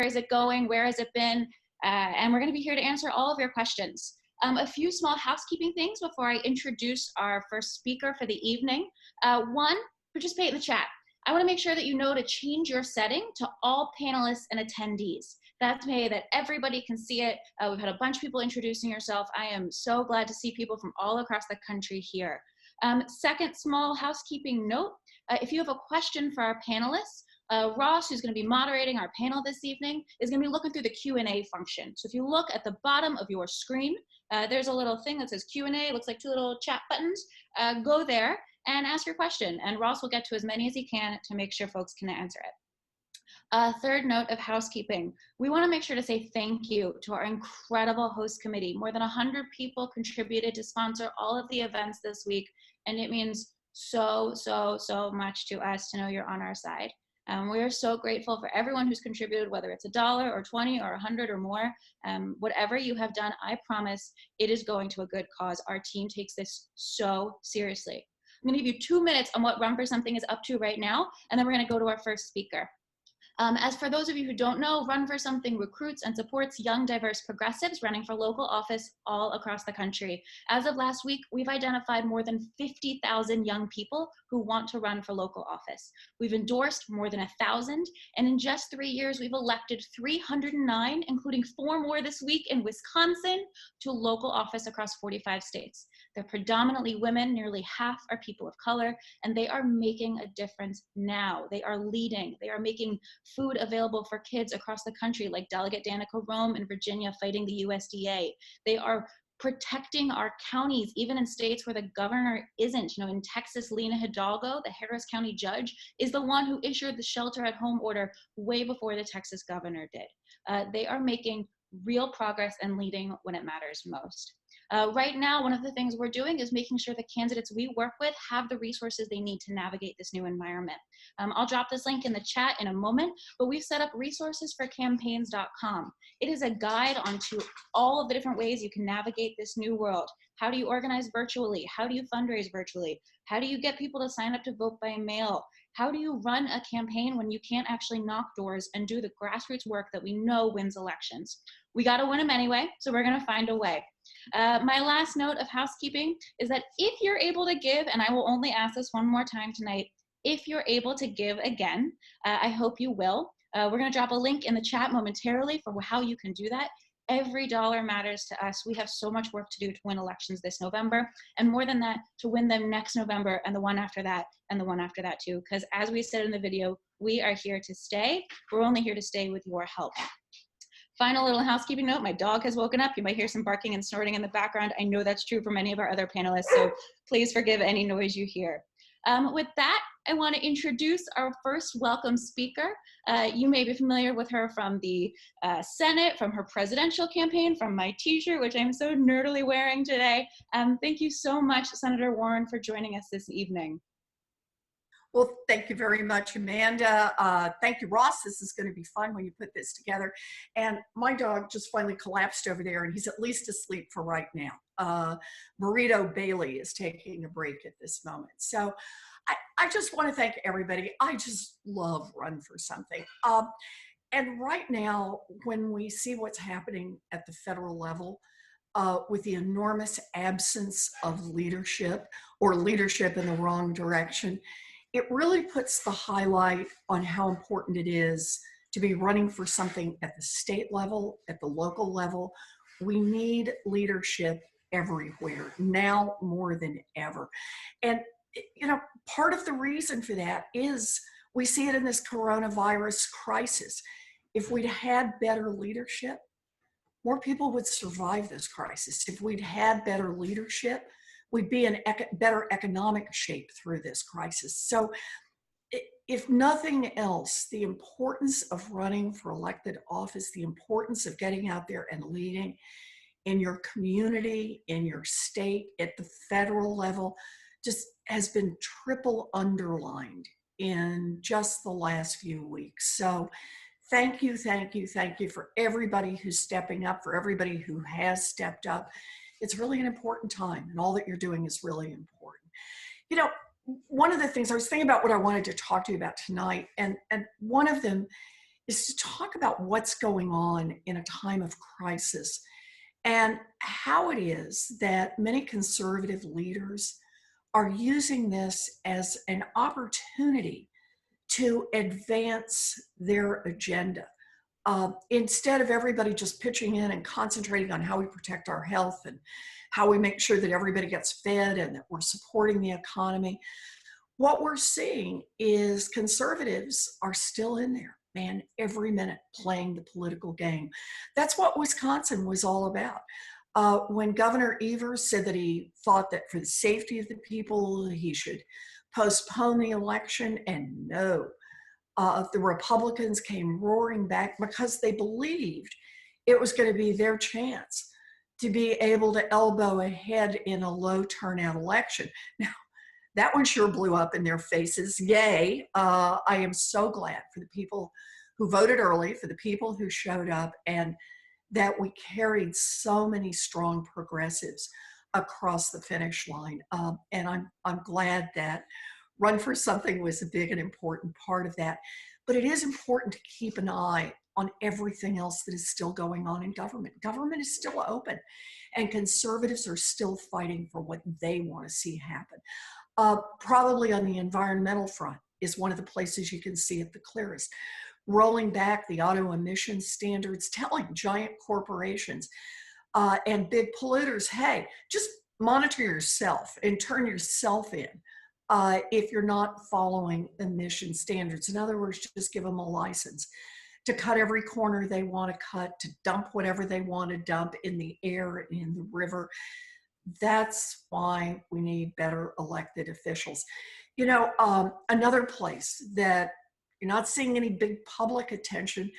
is it going? Where has it been? And we're going to be here to answer all of your questions. A few small housekeeping things before I introduce our first speaker for the evening. One, participate in the chat. I want to make sure that you know to change your setting to all panelists and attendees. That's way that everybody can see it. We've had a bunch of people introducing yourself. I am so glad to see people from all across the country here. Second small housekeeping note, if you have a question for our panelists, Ross, who's going to be moderating our panel this evening, is going to be looking through the Q&A function. So if you look at the bottom of your screen, there's a little thing that says Q&A, looks like two little chat buttons. Go there and ask your question, and Ross will get to as many as he can to make sure folks can answer it. Third note of housekeeping, we want to make sure to say thank you to our incredible host committee. More than 100 people contributed to sponsor all of the events this week, and it means so much to us to know you're on our side. We are so grateful for everyone who's contributed, whether it's $1 or 20 or 100 or more. Whatever you have done, I promise it is going to a good cause. Our team takes this so seriously. I'm going to give you 2 minutes on what Run for Something is up to right now, and then we're going to go to our first speaker. As for those of you who don't know, Run for Something recruits and supports young, diverse progressives running for local office all across the country. As of last week, we've identified more than 50,000 young people who want to run for local office. We've endorsed more than 1,000, and in just 3 years, we've elected 309, including 4 more this week in Wisconsin, to local office across 45 states. They're predominantly women, nearly half are people of color, and they are making a difference now. They are leading, they are making food available for kids across the country, like Delegate Danica Rome in Virginia fighting the USDA. They are protecting our counties, even in states where the governor isn't. You know, in Texas, Lena Hidalgo, the Harris County judge, is the one who issued the shelter at home order way before the Texas governor did. They are making real progress and leading when it matters most. Right now, one of the things we're doing is making sure the candidates we work with have the resources they need to navigate this new environment. I'll drop this link in the chat in a moment, but we've set up resourcesforcampaigns.com. It is a guide onto all of the different ways you can navigate this new world. How do you organize virtually? How do you fundraise virtually? How do you get people to sign up to vote by mail? How do you run a campaign when you can't actually knock doors and do the grassroots work that we know wins elections? We got to win them anyway, so we're going to find a way. My last note of housekeeping is that if you're able to give, and I will only ask this one more time tonight, if you're able to give again, I hope you will. We're going to drop a link in the chat momentarily for how you can do that. Every dollar matters to us. We have so much work to do to win elections this November, and more than that, to win them next November and the one after that and the one after that too. Because as we said in the video, we are here to stay. We're only here to stay with your help. Final little housekeeping note, my dog has woken up. You might hear some barking and snorting in the background. I know that's true for many of our other panelists, so please forgive any noise you hear. With that, I want to introduce our first welcome speaker. You may be familiar with her from the Senate, from her presidential campaign, from my t-shirt, which I'm so nerdily wearing today. Thank you so much, Senator Warren, for joining us this evening. Well, thank you very much, Amanda. Thank you, Ross. This is going to be fun when you put this together. And my dog just finally collapsed over there, and he's at least asleep for right now. Burrito Bailey is taking a break at this moment. So I just want to thank everybody. I just love Run for Something. And right now, when we see what's happening at the federal level, with the enormous absence of leadership or leadership in the wrong direction, it really puts the highlight on how important it is to be running for something at the state level, at the local level. We need leadership everywhere, now more than ever. And, you know, part of the reason for that is we see it in this coronavirus crisis. If we'd had better leadership, more people would survive this crisis. If we'd had better leadership, we'd be in better economic shape through this crisis. So if nothing else, the importance of running for elected office, the importance of getting out there and leading in your community, in your state, at the federal level, just has been triple underlined in just the last few weeks. So thank you, thank you, thank you for everybody who's stepping up, for everybody who has stepped up. It's really an important time, and all that you're doing is really important. You know, one of the things I was thinking about what I wanted to talk to you about tonight, and one of them is to talk about what's going on in a time of crisis and how it is that many conservative leaders are using this as an opportunity to advance their agenda. Instead of everybody just pitching in and concentrating on how we protect our health and how we make sure that everybody gets fed and that we're supporting the economy, what we're seeing is conservatives are still in there, man, every minute playing the political game. That's what Wisconsin was all about. When Governor Evers said that he thought that for the safety of the people, he should postpone the election, and no, the Republicans came roaring back because they believed it was going to be their chance to be able to elbow ahead in a low turnout election. Now, that one sure blew up in their faces. Yay. I am so glad for the people who voted early, for the people who showed up, and that we carried so many strong progressives across the finish line. And I'm glad that Run for Something was a big and important part of that. But it is important to keep an eye on everything else that is still going on in government. Government is still open, and conservatives are still fighting for what they want to see happen. Probably on the environmental front is one of the places you can see it the clearest. Rolling back the auto emission standards, telling giant corporations and big polluters, hey, just monitor yourself and turn yourself in if you're not following emission standards. In other words, just give them a license to cut every corner they want to cut, to dump whatever they want to dump in the air and in the river. That's why we need better elected officials. You know, another place that you're not seeing any big public attention,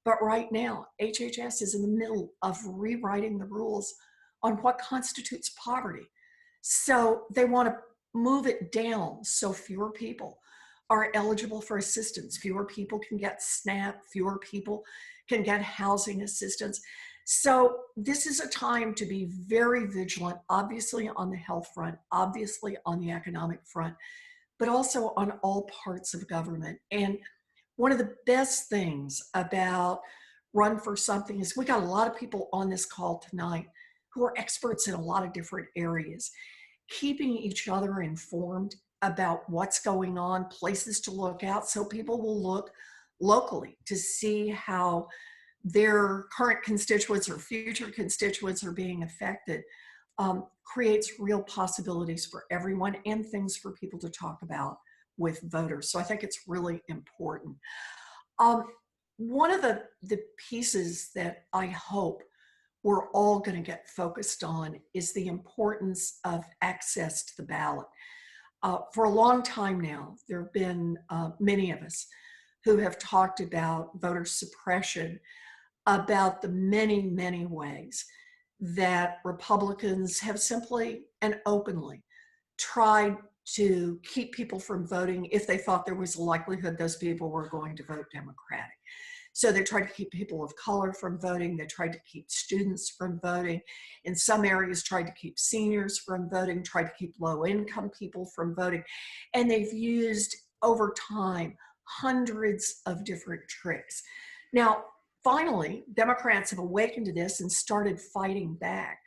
but right now, HHS is in the middle of rewriting the rules on what constitutes poverty. So they want to move it down so fewer people are eligible for assistance. Fewer people can get SNAP, fewer people can get housing assistance. So this is a time to be very vigilant, obviously on the health front, obviously on the economic front, but also on all parts of government. And one of the best things about Run for Something is we got a lot of people on this call tonight who are experts in a lot of different areas. Keeping each other informed about what's going on, places to look out, so people will look locally to see how their current constituents or future constituents are being affected, creates real possibilities for everyone and things for people to talk about with voters. So I think it's really important. One of the pieces that I hope we're all going to get focused on is the importance of access to the ballot. For a long time now, there have been many of us who have talked about voter suppression, about the many, many ways that Republicans have simply and openly tried to keep people from voting if they thought there was a likelihood those people were going to vote Democratic. So they tried to keep people of color from voting. They tried to keep students from voting. In some areas, tried to keep seniors from voting, tried to keep low-income people from voting. And they've used, over time, hundreds of different tricks. Now, finally, Democrats have awakened to this and started fighting back.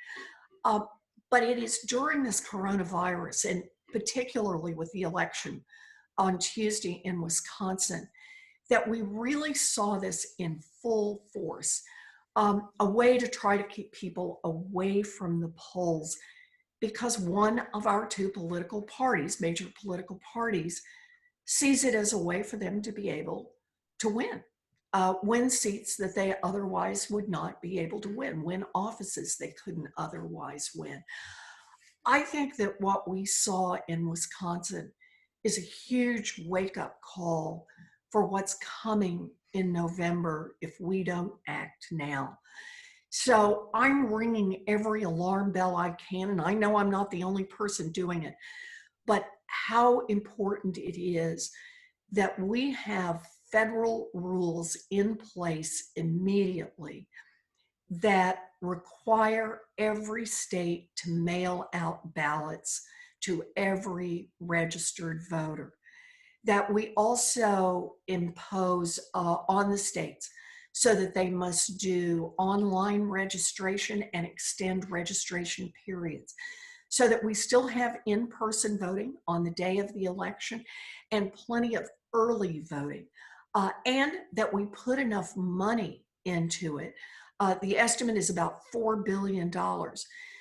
But it is during this coronavirus, and particularly with the election on Tuesday in Wisconsin, that we really saw this in full force, a way to try to keep people away from the polls, because one of our two political parties, major political parties, sees it as a way for them to be able to win seats that they otherwise would not be able to win offices they couldn't otherwise win. I think that what we saw in Wisconsin is a huge wake-up call for what's coming in November if we don't act now. So I'm ringing every alarm bell I can, and I know I'm not the only person doing it, but how important it is that we have federal rules in place immediately that require every state to mail out ballots to every registered voter. that we also impose on the states so that they must do online registration and extend registration periods so that we still have in-person voting on the day of the election and plenty of early voting, and that we put enough money into it. The estimate is about $4 billion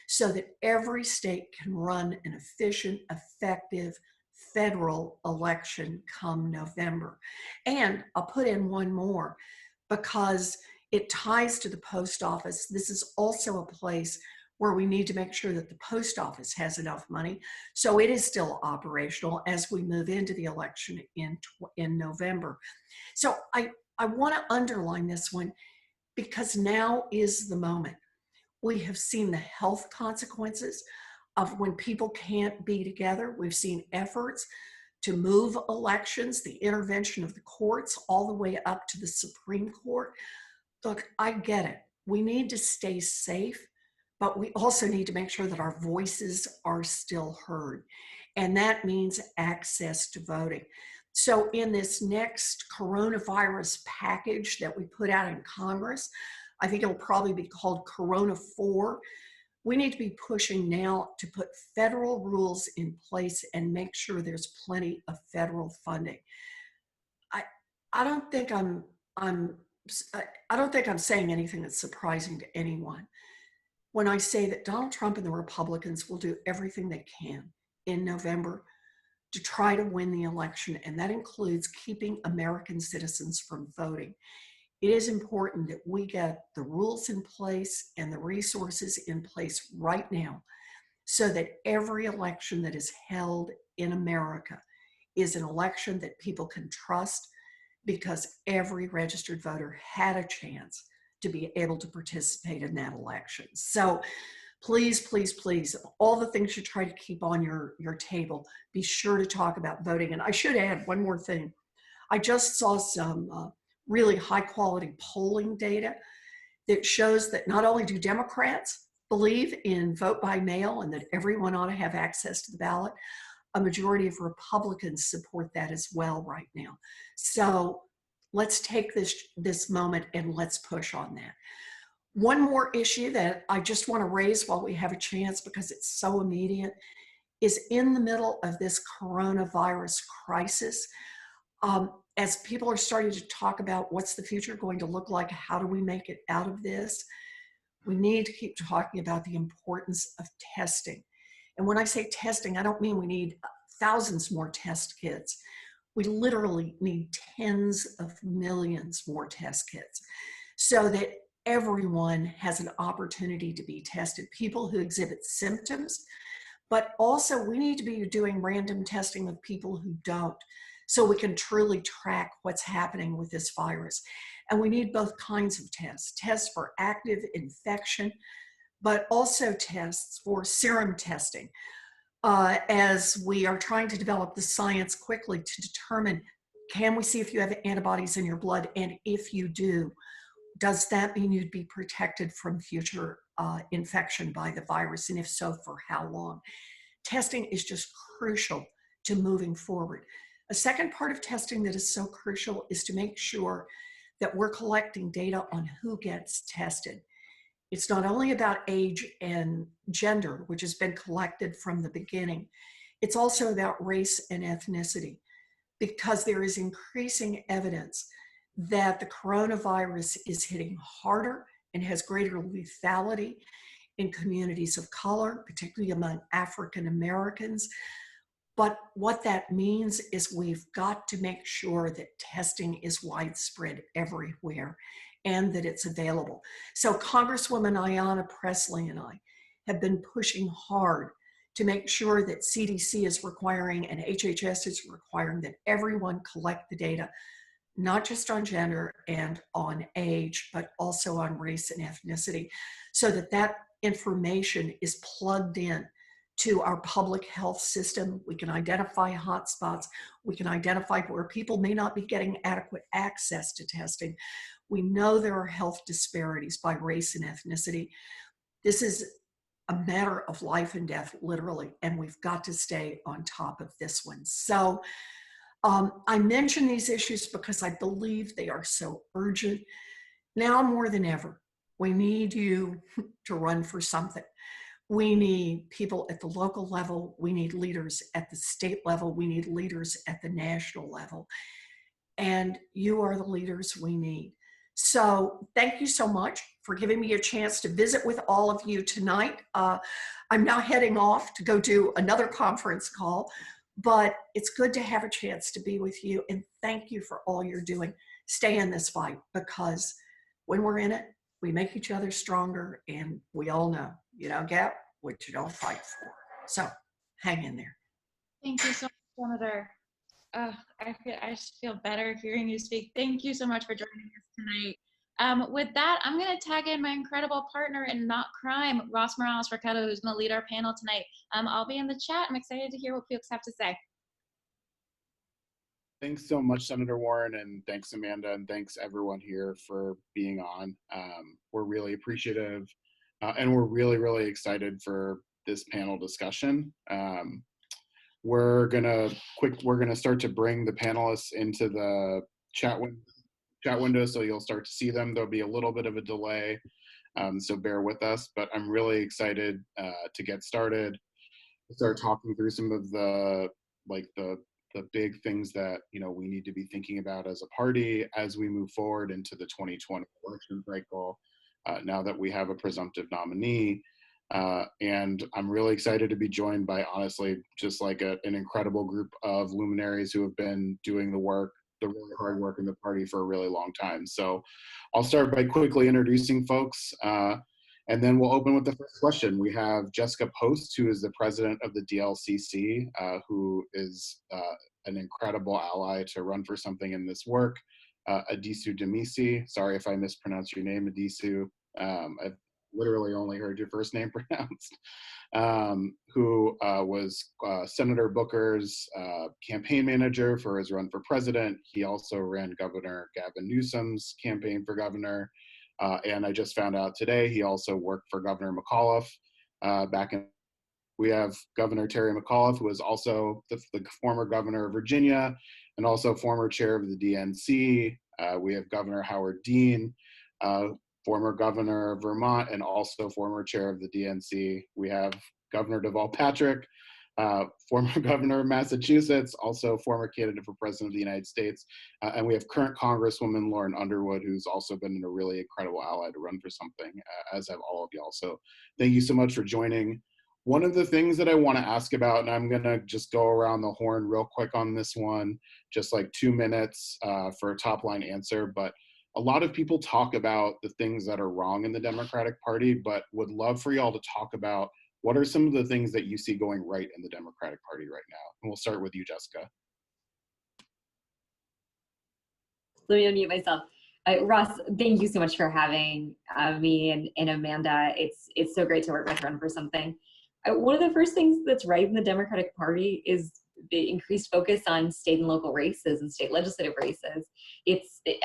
so that every state can run an efficient, effective federal election come November. And I'll put in one more because it ties to the post office. This is also a place where we need to make sure that the post office has enough money so it is still operational as we move into the election in November. So I want to underline this one because now is the moment. We have seen the health consequences of when people can't be together. We've seen efforts to move elections, the intervention of the courts all the way up to the Supreme Court. Look, I get it. We need to stay safe, but we also need to make sure that our voices are still heard. And that means access to voting. So in this next coronavirus package that we put out in Congress, I think it'll probably be called Corona 4. We need to be pushing now to put federal rules in place and make sure there's plenty of federal funding. I don't think I'm saying anything that's surprising to anyone when I say that Donald Trump and the Republicans will do everything they can in November to try to win the election, and that includes keeping American citizens from voting. It is important that we get the rules in place and the resources in place right now so that every election that is held in America is an election that people can trust because every registered voter had a chance to be able to participate in that election. So please, please, please, all the things you try to keep on your table, be sure to talk about voting. And I should add one more thing. I just saw some really high quality polling data that shows that not only do Democrats believe in vote by mail and that everyone ought to have access to the ballot, a majority of Republicans support that as well right now. So let's take this moment and let's push on that. One more issue that I just want to raise while we have a chance because it's so immediate is in the middle of this coronavirus crisis. As people are starting to talk about what's the future going to look like, how do we make it out of this, we need to keep talking about the importance of testing. And when I say testing, I don't mean we need thousands more test kits. We literally need tens of millions more test kits so that everyone has an opportunity to be tested. People who exhibit symptoms, but also we need to be doing random testing of people who don't, so we can truly track what's happening with this virus. And we need both kinds of tests for active infection, but also tests for serum testing, as we are trying to develop the science quickly to determine, can we see if you have antibodies in your blood? And if you do, does that mean you'd be protected from future infection by the virus? And if so, for how long? Testing is just crucial to moving forward. A second part of testing that is so crucial is to make sure that we're collecting data on who gets tested. It's not only about age and gender, which has been collected from the beginning. It's also about race and ethnicity, because there is increasing evidence that the coronavirus is hitting harder and has greater lethality in communities of color, particularly among African Americans. But what that means is we've got to make sure that testing is widespread everywhere and that it's available. So Congresswoman Ayanna Pressley and I have been pushing hard to make sure that CDC is requiring and HHS is requiring that everyone collect the data, not just on gender and on age, but also on race and ethnicity, so that that information is plugged in to our public health system. We can identify hotspots. We can identify where people may not be getting adequate access to testing. We know there are health disparities by race and ethnicity. This is a matter of life and death, literally, and we've got to stay on top of this one. So I mention these issues because I believe they are so urgent. Now more than ever, we need you to run for something. We need people at the local level. We need leaders at the state level. We need leaders at the national level. And you are the leaders we need. So thank you so much for giving me a chance to visit with all of you tonight. I'm now heading off to go do another conference call, but it's good to have a chance to be with you. And thank you for all you're doing. Stay in this fight, because when we're in it, we make each other stronger, and we all know you don't get what you don't fight for. So hang in there. Thank you so much, Senator. I just feel better hearing you speak. Thank you so much for joining us tonight. With that, I'm going to tag in my incredible partner in not crime, Ross Morales-Raqueto, who's going to lead our panel tonight. I'll be in the chat. I'm excited to hear what folks have to say. Thanks so much, Senator Warren, and thanks, Amanda, and thanks everyone here for being on. We're really appreciative, and we're really, really excited for this panel discussion. We're gonna start to bring the panelists into the chat window, so you'll start to see them. There'll be a little bit of a delay, so bear with us. But I'm really excited to get started. Start talking through some of the big things that we need to be thinking about as a party as we move forward into the 2020 election cycle. Now that we have a presumptive nominee. And I'm really excited to be joined by, honestly, just like an incredible group of luminaries who have been doing the really hard work in the party for a really long time. So I'll start by quickly introducing folks, and then we'll open with the first question. We have Jessica Post, who is the president of the DLCC, who is an incredible ally to run for something in this work. Addisu Demissie, sorry if I mispronounced your name, Addisu. I've literally only heard your first name pronounced, who was Senator Booker's campaign manager for his run for president. He also ran Governor Gavin Newsom's campaign for governor. And I just found out today he also worked for Governor McAuliffe We have Governor Terry McAuliffe, who is also the former governor of Virginia and also former chair of the DNC. We have Governor Howard Dean, former governor of Vermont and also former chair of the DNC. We have Governor Deval Patrick, former governor of Massachusetts, also former candidate for president of the United States. And we have current Congresswoman Lauren Underwood, who's also been a really incredible ally to run for something, as have all of y'all. So thank you so much for joining. One of the things that I want to ask about, and I'm going to just go around the horn real quick on this one, just like 2 minutes for a top line answer, but a lot of people talk about the things that are wrong in the Democratic Party, but would love for y'all to talk about what are some of the things that you see going right in the Democratic Party right now? And we'll start with you, Jessica. Let me unmute myself. Ross, thank you so much for having me and Amanda. It's so great to work with Run for Something. One of the first things that's right in the Democratic Party is the increased focus on state and local races and state legislative races.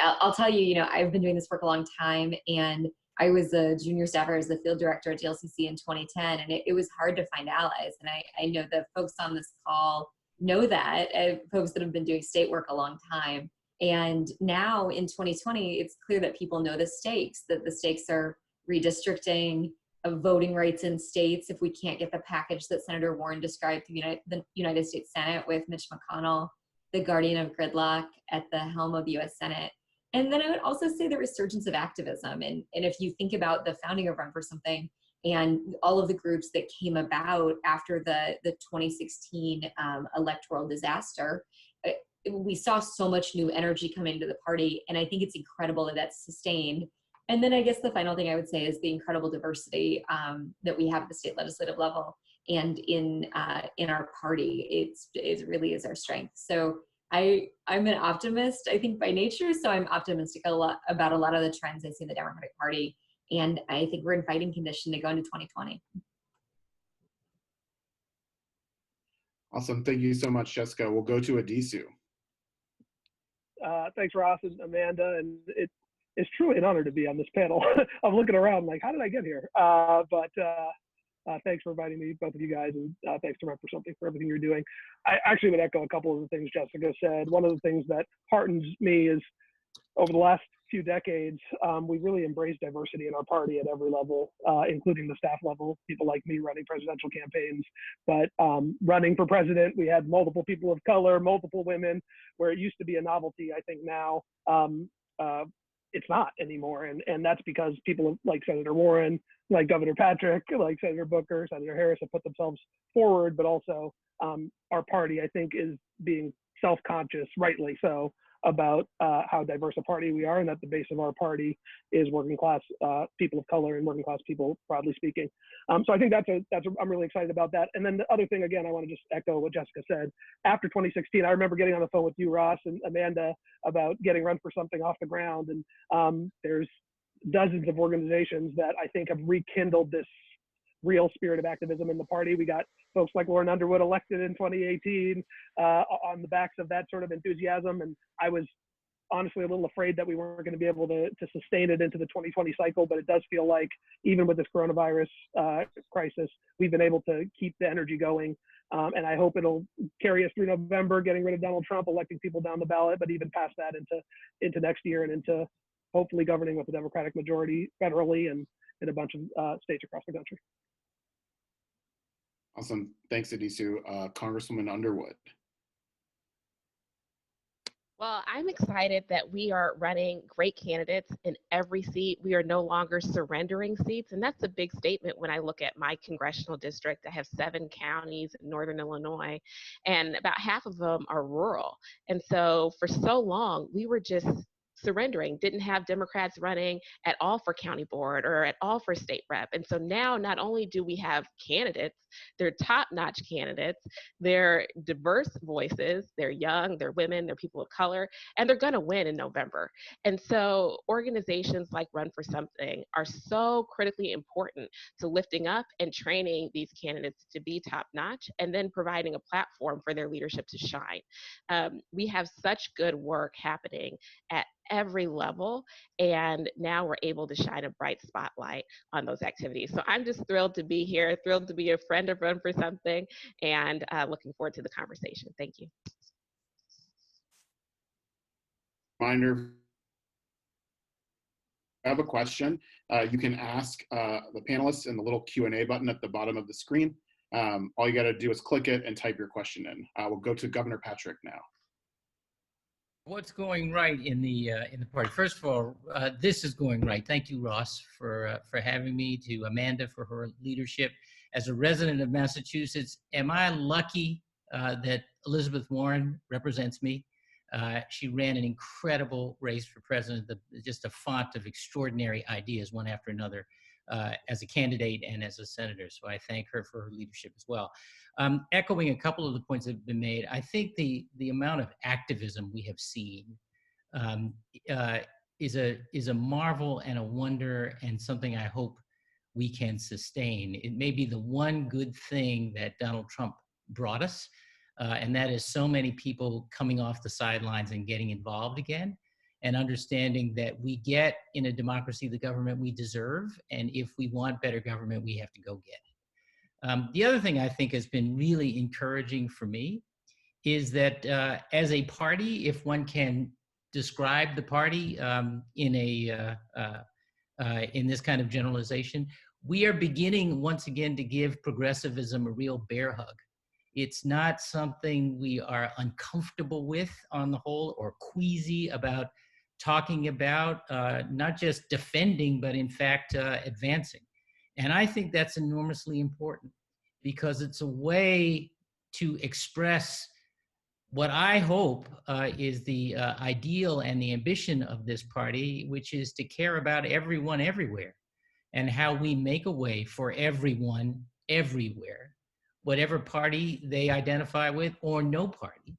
I'll tell you, I've been doing this work a long time, and I was a junior staffer as the field director at DLCC in 2010, and it was hard to find allies. And I know the folks on this call know that, folks that have been doing state work a long time. And now in 2020, it's clear that people know the stakes, that the stakes are redistricting, of voting rights in states if we can't get the package that Senator Warren described through the United States Senate with Mitch McConnell, the guardian of gridlock at the helm of the US Senate. And then I would also say the resurgence of activism. And if you think about the founding of Run for Something and all of the groups that came about after the 2016 electoral disaster, we saw so much new energy come into the party. And I think it's incredible that that's sustained. And then I guess the final thing I would say is the incredible diversity that we have at the state legislative level and in our party. It really is our strength. So I'm an optimist, I think, by nature. So I'm optimistic about a lot of the trends I see in the Democratic Party. And I think we're in fighting condition to go into 2020. Awesome. Thank you so much, Jessica. We'll go to Addisu. Thanks, Ross and Amanda. And it's truly an honor to be on this panel. I'm looking around like, how did I get here? But Thanks for inviting me, both of you guys, and thanks to Run for Something for everything you're doing. I actually would echo a couple of the things Jessica said. One of the things that heartens me is over the last few decades, we've really embraced diversity in our party at every level, including the staff level, people like me running presidential campaigns. But running for president, we had multiple people of color, multiple women, where it used to be a novelty. I think now it's not anymore. And that's because people like Senator Warren, like Governor Patrick, like Senator Booker, Senator Harris have put themselves forward, but also our party, I think, is being self-conscious, rightly so, about how diverse a party we are, and that the base of our party is working class people of color and working class people, broadly speaking. So I think I'm really excited about that. And then the other thing, again, I want to just echo what Jessica said. After 2016, I remember getting on the phone with you, Ross, and Amanda about getting Run for Something off the ground. And there's dozens of organizations that I think have rekindled this real spirit of activism in the party. We got folks like Lauren Underwood elected in 2018 on the backs of that sort of enthusiasm. And I was honestly a little afraid that we weren't going to be able to sustain it into the 2020 cycle, but it does feel like even with this coronavirus crisis, we've been able to keep the energy going. And I hope it'll carry us through November, getting rid of Donald Trump, electing people down the ballot, but even past that into next year and into hopefully governing with a Democratic majority federally and in a bunch of states across the country. Awesome. Thanks, Addisu. Congresswoman Underwood. Well, I'm excited that we are running great candidates in every seat. We are no longer surrendering seats, and that's a big statement when I look at my congressional district. I have 7 counties in northern Illinois, and about half of them are rural. And so for so long, we were just surrendering, didn't have Democrats running at all for county board or at all for state rep. And so now not only do we have candidates, they're top-notch candidates, they're diverse voices, they're young, they're women, they're people of color, and they're gonna win in November. And so organizations like Run for Something are so critically important to lifting up and training these candidates to be top-notch and then providing a platform for their leadership to shine. We have such good work happening at every level, and now we're able to shine a bright spotlight on those activities. So I'm just thrilled to be here, thrilled to be a friend of Run for Something, and looking forward to the conversation. Thank you. Reminder, if you have a question, you can ask the panelists in the little Q&A button at the bottom of the screen. All you got to do is click it and type your question in. We'll go to Governor Patrick now. What's going right in the party? First of all, this is going right. Thank you, Ross, for having me. To Amanda for her leadership. As a resident of Massachusetts, am I lucky that Elizabeth Warren represents me? She ran an incredible race for president, just a font of extraordinary ideas, one after another, as a candidate and as a senator. So I thank her for her leadership as well. Echoing a couple of the points that have been made, I think the amount of activism we have seen is a marvel and a wonder, and something I hope we can sustain. It may be the one good thing that Donald Trump brought us, and that is so many people coming off the sidelines and getting involved again, and understanding that we get in a democracy the government we deserve, and if we want better government, we have to go get it. The other thing I think has been really encouraging for me is that as a party, if one can describe the party in this kind of generalization, we are beginning once again to give progressivism a real bear hug. It's not something we are uncomfortable with on the whole or queasy about talking about, not just defending, but in fact advancing. And I think that's enormously important because it's a way to express what I hope is the ideal and the ambition of this party, which is to care about everyone everywhere and how we make a way for everyone everywhere, whatever party they identify with or no party,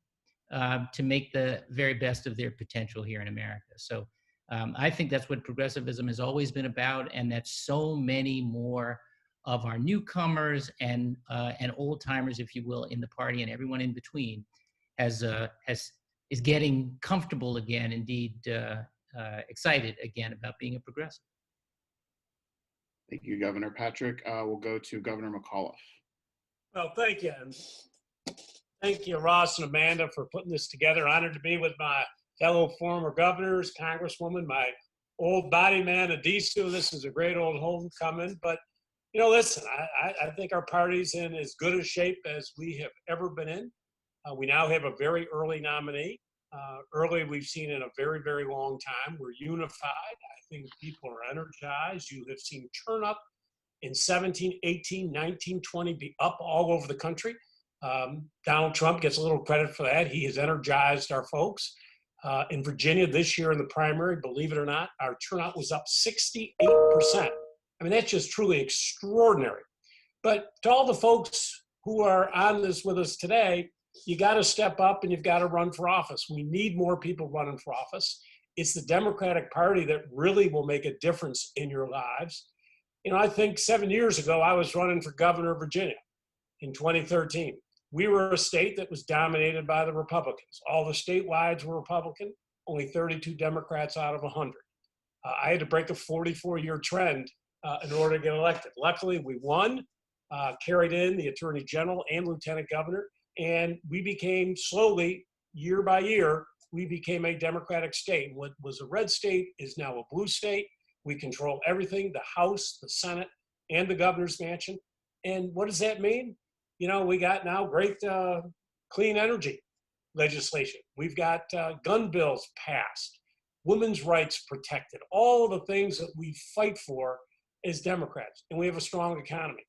to make the very best of their potential here in America. So I think that's what progressivism has always been about, and that so many more of our newcomers and old timers, if you will, in the party and everyone in between is getting comfortable again, indeed excited again about being a progressive. Thank you, Governor Patrick. We'll go to Governor McAuliffe. Well, thank you. And thank you, Ross and Amanda, for putting this together. Honored to be with my fellow former governors, Congresswoman, my old body man, Addisu. This is a great old homecoming. But, you know, listen, I think our party's in as good a shape as we have ever been in. We now have a very early nominee. Early we've seen in a very, very long time. We're unified. I think people are energized. You have seen turn up in 17, 18, 19, 20, be up all over the country. Donald Trump gets a little credit for that. He has energized our folks. In Virginia this year in the primary, believe it or not, our turnout was up 68%. I mean, that's just truly extraordinary. But to all the folks who are on this with us today, you got to step up and you've got to run for office. We need more people running for office. It's the Democratic Party that really will make a difference in your lives. You know, I think 7 years ago, I was running for governor of Virginia in 2013. We were a state that was dominated by the Republicans. All the statewide were Republican, only 32 Democrats out of 100. I had to break a 44-year trend in order to get elected. Luckily, we won, carried in the Attorney General and Lieutenant Governor, and we became slowly, year by year, we became a Democratic state. What was a red state is now a blue state. We control everything, the House, the Senate, and the governor's mansion. And what does that mean? You know, we got now great clean energy legislation. We've got gun bills passed, women's rights protected, all of the things that we fight for as Democrats. And we have a strong economy.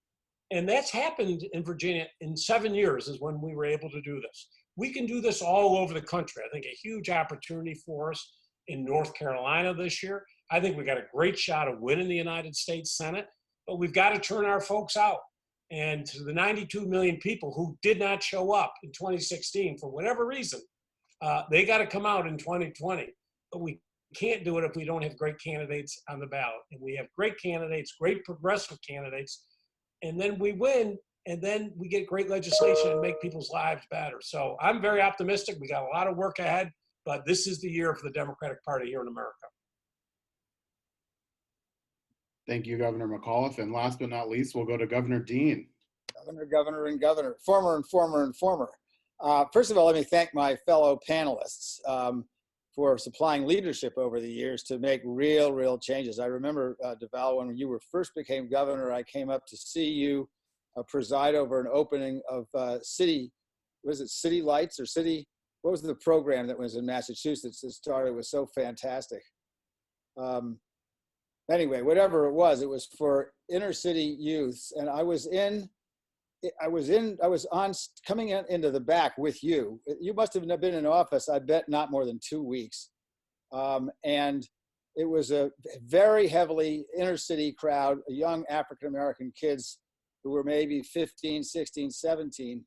And that's happened in Virginia in 7 years is when we were able to do this. We can do this all over the country. I think a huge opportunity for us in North Carolina this year. I think we got a great shot of winning the United States Senate, but we've got to turn our folks out. And to the 92 million people who did not show up in 2016 for whatever reason, they got to come out in 2020. But we can't do it if we don't have great candidates on the ballot. And we have great candidates, great progressive candidates, and then we win, and then we get great legislation and make people's lives better. So I'm very optimistic. We got a lot of work ahead, but this is the year for the Democratic Party here in America. Thank you, Governor McAuliffe. And last but not least, we'll go to Governor Dean. Governor, former. First of all, let me thank my fellow panelists for supplying leadership over the years to make real changes. I remember, Deval, when you first became governor, I came up to see you preside over an opening of City Lights or City, what was the program that was in Massachusetts that started? It was so fantastic. Anyway, whatever it was for inner city youths. And I was coming into the back with you. You must have been in office, I bet not more than 2 weeks. And it was a very heavily inner city crowd, young African-American kids who were maybe 15, 16, 17.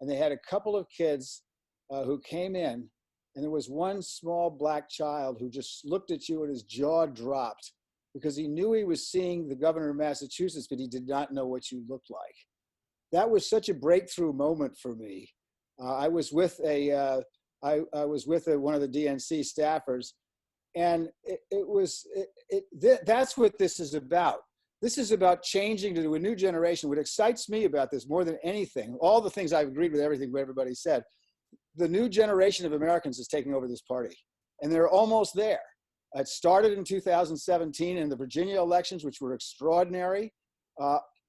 And they had a couple of kids who came in, and there was one small black child who just looked at you and his jaw dropped because he knew he was seeing the governor of Massachusetts, but he did not know what you looked like. That was such a breakthrough moment for me. I was with one of the DNC staffers, and that's what this is about. This is about changing to a new generation. What excites me about this more than anything, all the things I've agreed with everything everybody said, the new generation of Americans is taking over this party, and they're almost there. It started in 2017 in the Virginia elections, which were extraordinary.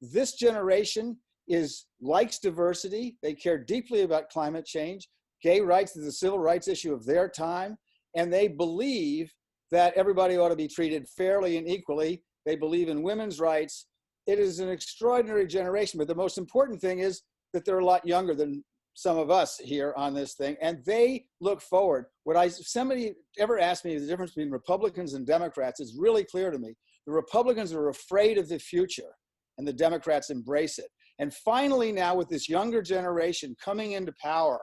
This generation likes diversity. They care deeply about climate change. Gay rights is a civil rights issue of their time. And they believe that everybody ought to be treated fairly and equally. They believe in women's rights. It is an extraordinary generation. But the most important thing is that they're a lot younger than some of us here on this thing. And they look forward. If somebody ever asked me the difference between Republicans and Democrats, it's really clear to me. The Republicans are afraid of the future, and the Democrats embrace it. And finally now, with this younger generation coming into power,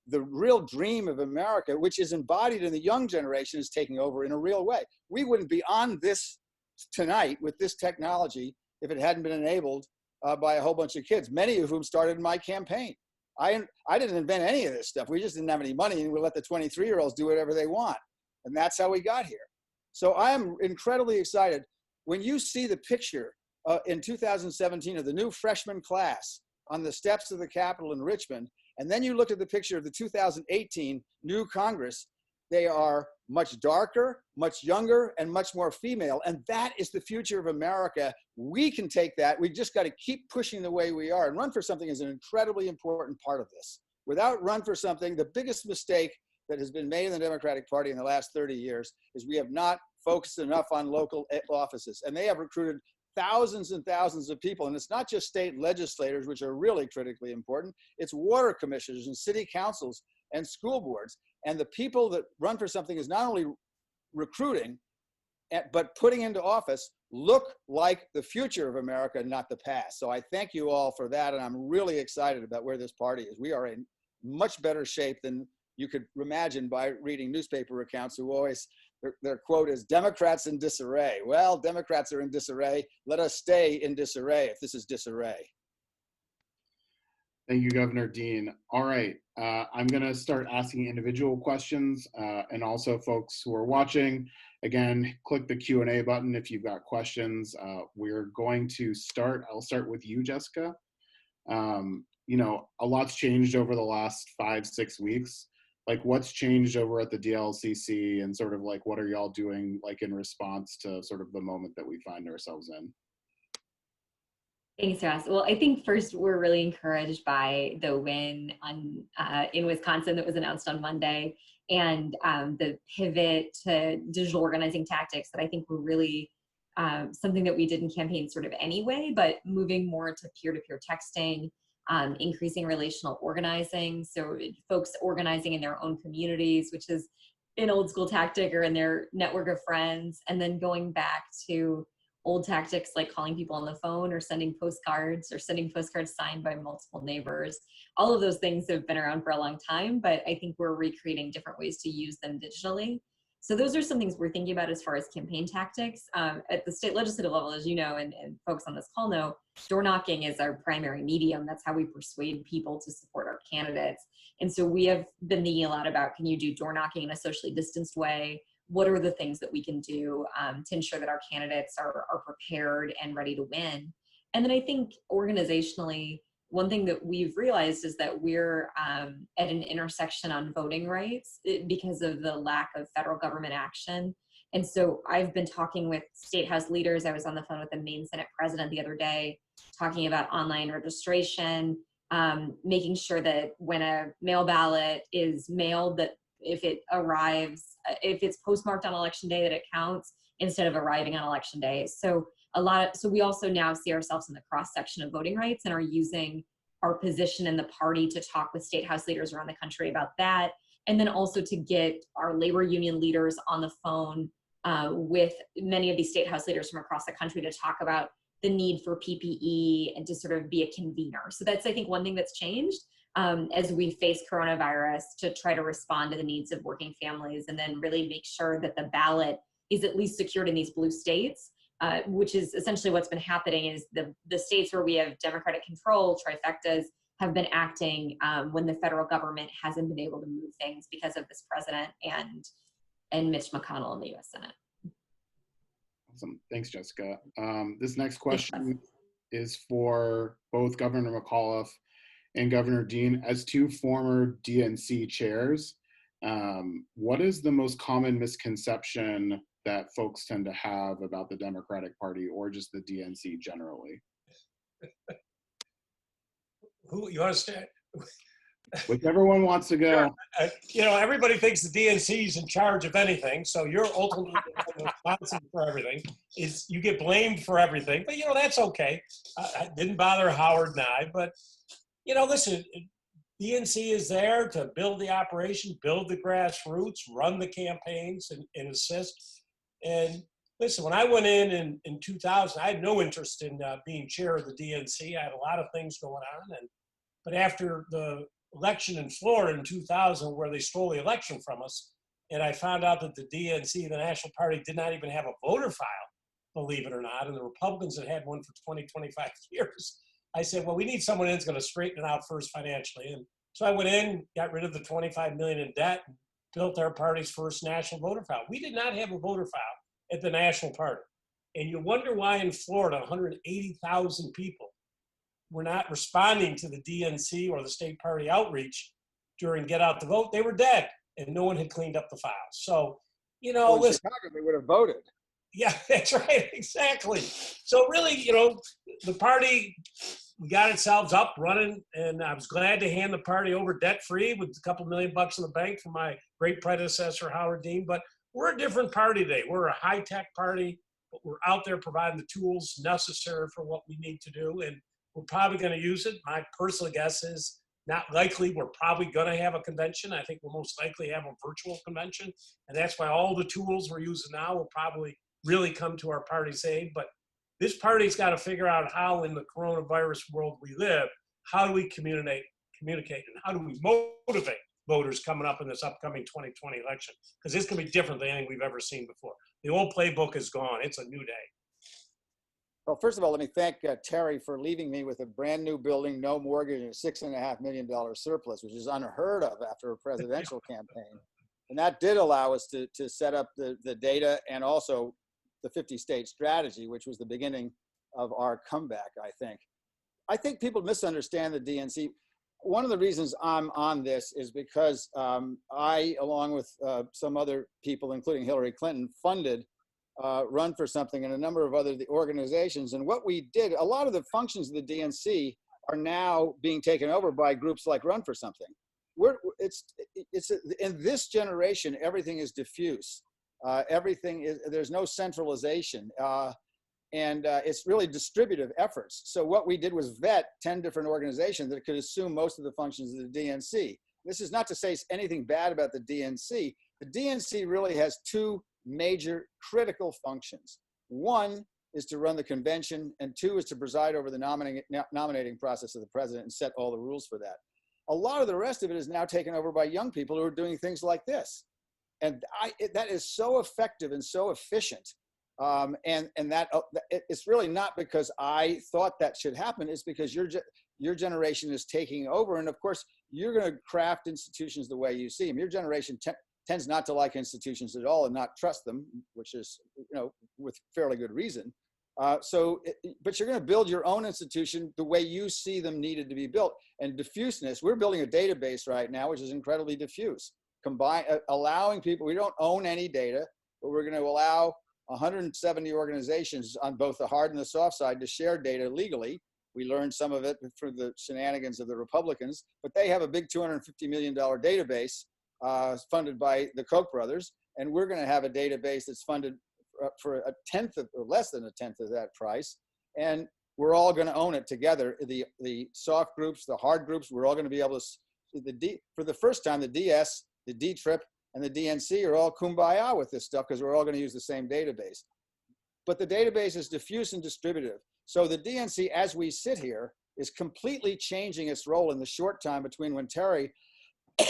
the real dream of America, which is embodied in the young generation, is taking over in a real way. We wouldn't be on this tonight with this technology if it hadn't been enabled by a whole bunch of kids, many of whom started in my campaign. I didn't invent any of this stuff. We just didn't have any money, and we let the 23-year-olds do whatever they want. And that's how we got here. So I am incredibly excited. When you see the picture in 2017 of the new freshman class on the steps of the Capitol in Richmond, and then you look at the picture of the 2018 new Congress, they are much darker, much younger, and much more female. And that is the future of America. We can take that. We just got to keep pushing the way we are. And Run for Something is an incredibly important part of this. Without Run for Something, the biggest mistake that has been made in the Democratic Party in the last 30 years is we have not focused enough on local offices. And they have recruited thousands and thousands of people. And it's not just state legislators, which are really critically important. It's water commissioners and city councils and school boards. And the people that Run for Something is not only recruiting, but putting into office look like the future of America, not the past. So I thank you all for that. And I'm really excited about where this party is. We are in much better shape than you could imagine by reading newspaper accounts who always, their quote is, Democrats in disarray. Well, Democrats are in disarray. Let us stay in disarray if this is disarray. Thank you, Governor Dean. All right, I'm going to start asking individual questions, and also folks who are watching, again, click the Q&A button if you've got questions. We're going to start, I'll start with you, Jessica. You know, a lot's changed over the last 5-6 weeks. Like, what's changed over at the DLCC, and sort of like, what are y'all doing like in response to sort of the moment that we find ourselves in? Thanks, Ross. Well, I think first we're really encouraged by the win on in Wisconsin that was announced on Monday, and the pivot to digital organizing tactics that I think were really something that we did in campaign sort of anyway, but moving more to peer-to-peer texting, increasing relational organizing. So folks organizing in their own communities, which is an old school tactic, or in their network of friends, and then going back to old tactics like calling people on the phone or sending postcards signed by multiple neighbors. All of those things have been around for a long time, but I think we're recreating different ways to use them digitally. So those are some things we're thinking about as far as campaign tactics. At the state legislative level, as you know, and folks on this call know, door knocking is our primary medium. That's how we persuade people to support our candidates. And so we have been thinking a lot about, can you do door knocking in a socially distanced way? What are the things that we can do to ensure that our candidates are prepared and ready to win? And then I think organizationally, one thing that we've realized is that we're at an intersection on voting rights because of the lack of federal government action. And so I've been talking with state house leaders. I was on the phone with the Maine Senate president the other day, talking about online registration, making sure that when a mail ballot is mailed, that if it arrives, if it's postmarked on election day, that it counts instead of arriving on election day. So we also now see ourselves in the cross section of voting rights and are using our position in the party to talk with state house leaders around the country about that. And then also to get our labor union leaders on the phone with many of these state house leaders from across the country to talk about the need for PPE and to sort of be a convener. So that's, I think, one thing that's changed as we face coronavirus, to try to respond to the needs of working families, and then really make sure that the ballot is at least secured in these blue states, which is essentially what's been happening. Is the states where we have Democratic control, trifectas, have been acting when the federal government hasn't been able to move things because of this president and Mitch McConnell in the U.S. Senate. Awesome. Thanks, Jessica. This next question is for both Governor McAuliffe and Governor Dean. As two former DNC chairs, what is the most common misconception that folks tend to have about the Democratic Party, or just the DNC generally? Who you want to start? Whichever one wants to go. Sure. Everybody thinks the DNC is in charge of anything, so you're ultimately responsible for everything. You get blamed for everything, but that's okay. I didn't bother Howard and I, but listen, DNC is there to build the operation, build the grassroots, run the campaigns, and assist. And listen, when I went in 2000, I had no interest in being chair of the DNC. I had a lot of things going on, but after the election in Florida in 2000, where they stole the election from us, and I found out that the DNC, the National Party, did not even have a voter file, believe it or not, and the Republicans had one for 20, 25 years. I said, well, we need someone that's going to straighten it out first financially. And so I went in, got rid of the $25 million in debt, and built our party's first national voter file. We did not have a voter file at the National Party. And you wonder why in Florida, 180,000 people were not responding to the DNC or the state party outreach during Get Out the Vote. They were dead, and no one had cleaned up the files. So, you know, Well, in listen, Chicago, they would have voted. yeah, that's right, exactly. So really, you know, the party got itself up running, and I was glad to hand the party over debt-free with a couple $1 million in the bank from my great predecessor, Howard Dean. But we're a different party today. We're a high-tech party, but we're out there providing the tools necessary for what we need to do, and we're probably going to use it. My personal guess is not likely. We're probably going to have a convention. I think we'll most likely have a virtual convention, and that's why all the tools we're using now will probably really come to our party's aid. But this party's got to figure out how, in the coronavirus world we live, how do we communicate, and how do we motivate voters coming up in this upcoming 2020 election? Because it's going to be different than anything we've ever seen before. The old playbook is gone. It's a new day. Well, first of all, let me thank Terry for leaving me with a brand new building, no mortgage, and a $6.5 million surplus, which is unheard of after a presidential campaign. And that did allow us to set up the data and also the 50-state strategy, which was the beginning of our comeback, I think. I think people misunderstand the DNC. One of the reasons I'm on this is because I, along with some other people, including Hillary Clinton, funded Run for Something and a number of other organizations. And what we did, a lot of the functions of the DNC are now being taken over by groups like Run for Something. In this generation, everything is diffuse. There's no centralization, and it's really distributive efforts. So what we did was vet 10 different organizations that could assume most of the functions of the DNC. This is not to say anything bad about the DNC. The DNC really has two major critical functions. One is to run the convention, and two is to preside over the nominating process of the president and set all the rules for that. A lot of the rest of it is now taken over by young people who are doing things like this. And that is so effective and so efficient. And that it's really not because I thought that should happen. It's because your generation is taking over. And of course, you're going to craft institutions the way you see them. Your generation tends not to like institutions at all and not trust them, which is, you know, with fairly good reason. But you're going to build your own institution the way you see them needed to be built. And diffuseness, we're building a database right now, which is incredibly diffuse. Allowing people, we don't own any data, but we're going to allow 170 organizations on both the hard and the soft side to share data legally. We learned some of it through the shenanigans of the Republicans, but they have a big $250 million database funded by the Koch brothers. And we're going to have a database that's funded for a tenth of, or less than a tenth of that price. And we're all going to own it together. The soft groups, the hard groups, we're all going to be able to, for the first time, the DS, the D-Trip, and the DNC are all kumbaya with this stuff because we're all going to use the same database. But the database is diffuse and distributive. So the DNC, as we sit here, is completely changing its role in the short time between when Terry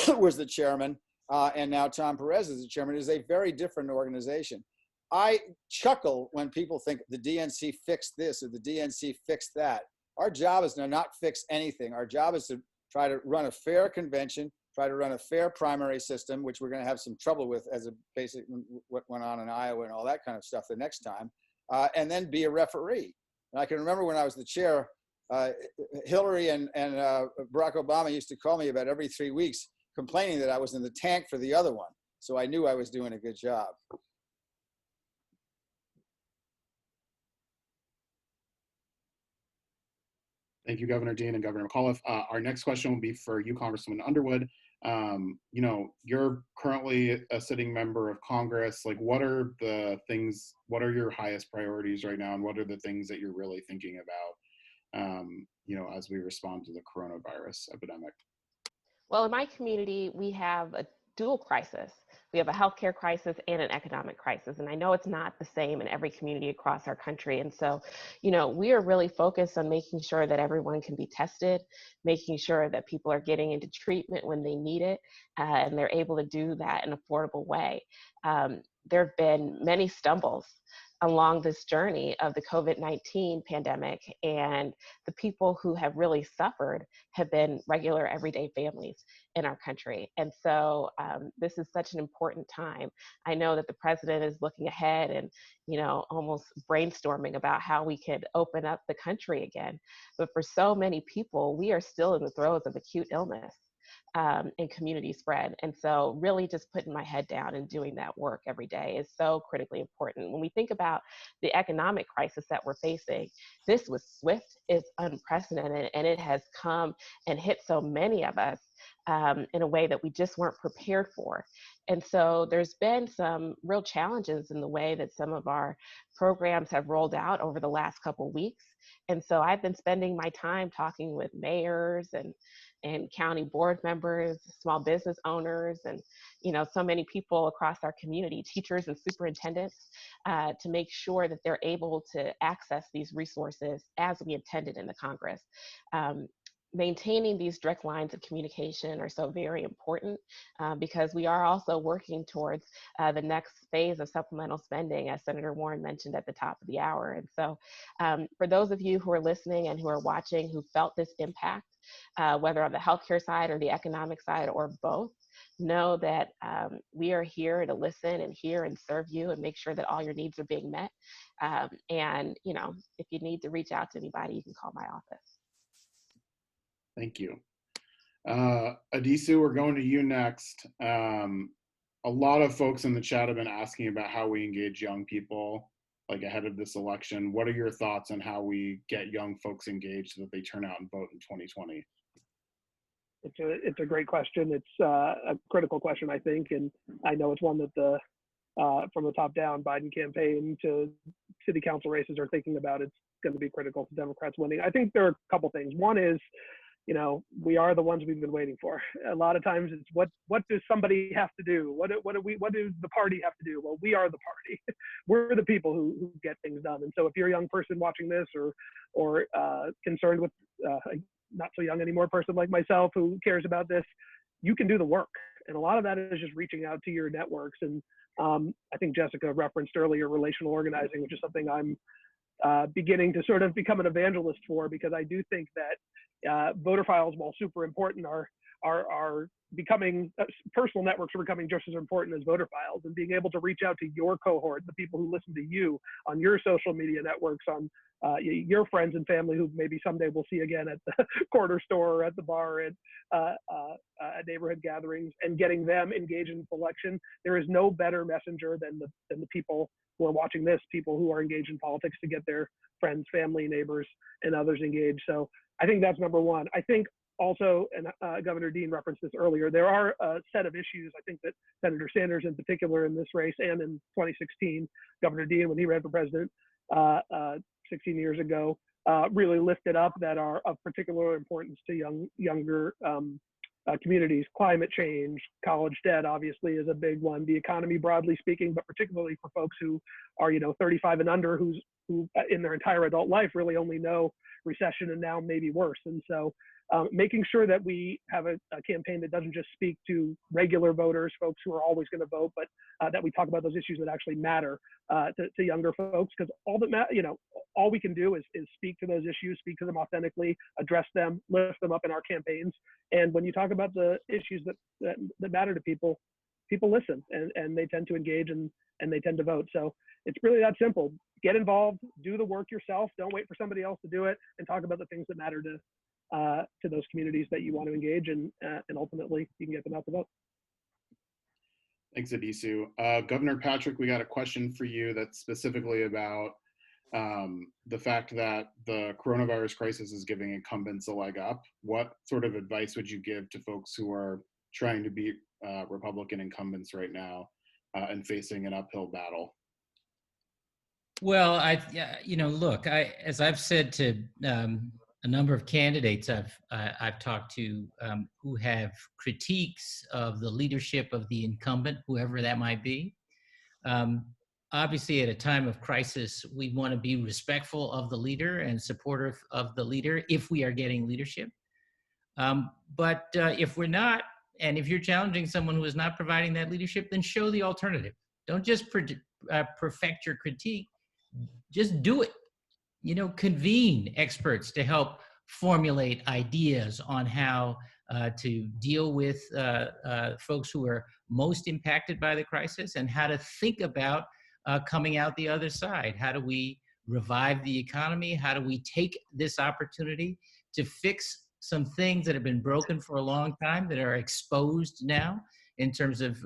was the chairman and now Tom Perez is the chairman. It is a very different organization. I chuckle when people think the DNC fixed this or the DNC fixed that. Our job is to not fix anything. Our job is to try to run a fair convention, try to run a fair primary system, which we're going to have some trouble with as a basic, what went on in Iowa and all that kind of stuff the next time, and then be a referee. And I can remember when I was the chair, Hillary and Barack Obama used to call me about every 3 weeks complaining that I was in the tank for the other one. So I knew I was doing a good job. Thank you, Governor Dean and Governor McAuliffe. Our next question will be for you, Congresswoman Underwood. You know, you're currently a sitting member of Congress. Like, what are your highest priorities right now? And what are the things that you're really thinking about, you know, as we respond to the coronavirus epidemic? Well, in my community, we have a dual crisis. We have a healthcare crisis and an economic crisis. And I know it's not the same in every community across our country. And so, you know, we are really focused on making sure that everyone can be tested, making sure that people are getting into treatment when they need it, and they're able to do that in an affordable way. There have been many stumbles along this journey of the COVID-19 pandemic. And the people who have really suffered have been regular everyday families in our country. And so this is such an important time. I know that the president is looking ahead and, almost brainstorming about how we could open up the country again. But for so many people, we are still in the throes of acute illness and community spread. And so really just putting my head down and doing that work every day is so critically important. When we think about the economic crisis that we're facing, this was swift, it's unprecedented, and it has come and hit so many of us in a way that we just weren't prepared for. And so there's been some real challenges in the way that some of our programs have rolled out over the last couple of weeks. And so I've been spending my time talking with mayors and county board members, small business owners, and so many people across our community, teachers and superintendents, to make sure that they're able to access these resources as we intended in the Congress. Maintaining these direct lines of communication are so very important because we are also working towards the next phase of supplemental spending, as Senator Warren mentioned at the top of the hour. And so for those of you who are listening and who are watching who felt this impact, whether on the healthcare side or the economic side or both, know that we are here to listen and hear and serve you and make sure that all your needs are being met. And if you need to reach out to anybody, you can call my office. Thank you. Addisu, we're going to you next. A lot of folks in the chat have been asking about how we engage young people ahead of this election. What are your thoughts on how we get young folks engaged so that they turn out and vote in 2020? It's a great question. It's a critical question, I think, and I know it's one that from the top down Biden campaign to city council races are thinking about. It's going to be critical to Democrats winning. I think there are a couple things. One is, we are the ones we've been waiting for. A lot of times it's what does somebody have to do? What does the party have to do? Well, we are the party. We're the people who get things done. And so if you're a young person watching this or concerned with not so young anymore person like myself who cares about this, you can do the work. And a lot of that is just reaching out to your networks. And I think Jessica referenced earlier relational organizing, which is something I'm beginning to sort of become an evangelist for, because I do think that voter files, while super important, are becoming personal networks are becoming just as important as voter files, and being able to reach out to your cohort, the people who listen to you on your social media networks, on your friends and family who maybe someday we'll see again at the corner store or at the bar at neighborhood gatherings, and getting them engaged in the election. There is no better messenger than the people who are watching this, people who are engaged in politics, to get their friends, family, neighbors, and others engaged. So I think that's number one. I think also, and Governor Dean referenced this earlier, there are a set of issues, I think, that Senator Sanders in particular in this race, and in 2016, Governor Dean, when he ran for president 16 years ago, really lifted up, that are of particular importance to younger communities. Climate change, college debt obviously is a big one, the economy broadly speaking, but particularly for folks who are 35 and under, who in their entire adult life really only know recession and now maybe worse. And so making sure that we have a campaign that doesn't just speak to regular voters, folks who are always going to vote, but that we talk about those issues that actually matter to younger folks, because all we can do is speak to those issues, speak to them authentically, address them, lift them up in our campaigns. And when you talk about the issues that matter to people listen, and they tend to engage, and they tend to vote. So it's really that simple. Get involved, do the work yourself. Don't wait for somebody else to do it, and talk about the things that matter to those communities that you want to engage in, and ultimately you can get them out to vote. Thanks, Addisu. Governor Patrick, we got a question for you that's specifically about the fact that the coronavirus crisis is giving incumbents a leg up. What sort of advice would you give to folks who are trying to beat Republican incumbents right now and facing an uphill battle? Well, look, as I've said to a number of candidates I've talked to who have critiques of the leadership of the incumbent, whoever that might be. Obviously, at a time of crisis, we want to be respectful of the leader and supportive of the leader if we are getting leadership. But if we're not, and if you're challenging someone who is not providing that leadership, then show the alternative. Don't just perfect your critique. just do it. Convene experts to help formulate ideas on how to deal with folks who are most impacted by the crisis, and how to think about coming out the other side. How do we revive the economy? How do we take this opportunity to fix some things that have been broken for a long time, that are exposed now in terms of